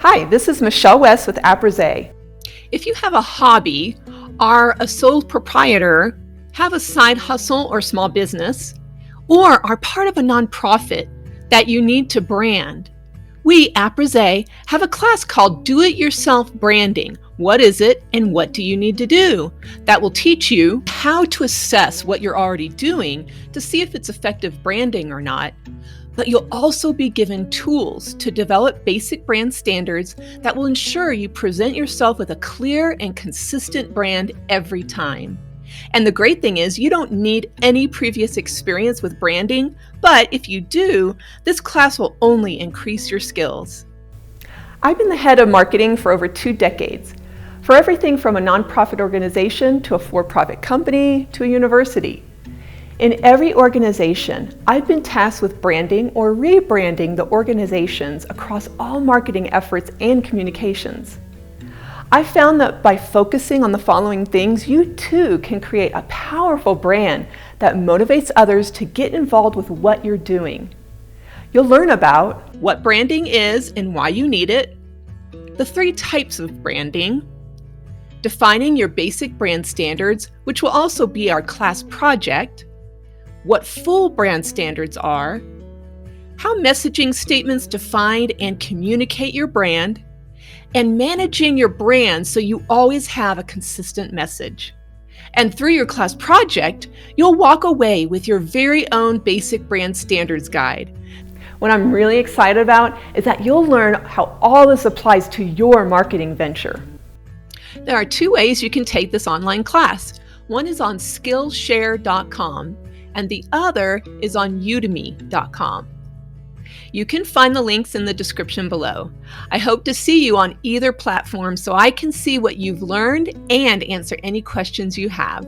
Hi, this is Michelle West with Abraze. If you have a hobby, are a sole proprietor, have a side hustle or small business, or are part of a nonprofit that you need to brand, we, Abraze, have a class called Do-It-Yourself Branding. What is it and what do you need to do? That will teach you how to assess what you're already doing to see if it's effective branding or not. But you'll also be given tools to develop basic brand standards that will ensure you present yourself with a clear and consistent brand every time. And the great thing is you don't need any previous experience with branding, but if you do, this class will only increase your skills. I've been the head of marketing for over 2 decades, for everything from a nonprofit organization to a for-profit company to a university. In every organization, I've been tasked with branding or rebranding the organizations across all marketing efforts and communications. I found that by focusing on the following things, you too can create a powerful brand that motivates others to get involved with what you're doing. You'll learn about what branding is and why you need it, the 3 types of branding, defining your basic brand standards, which will also be our class project, what full brand standards are, how messaging statements define and communicate your brand, and managing your brand so you always have a consistent message. And through your class project, you'll walk away with your very own basic brand standards guide. What I'm really excited about is that you'll learn how all this applies to your marketing venture. There are 2 ways you can take this online class. One is on Skillshare.com and the other is on Udemy.com. You can find the links in the description below. I hope to see you on either platform so I can see what you've learned and answer any questions you have.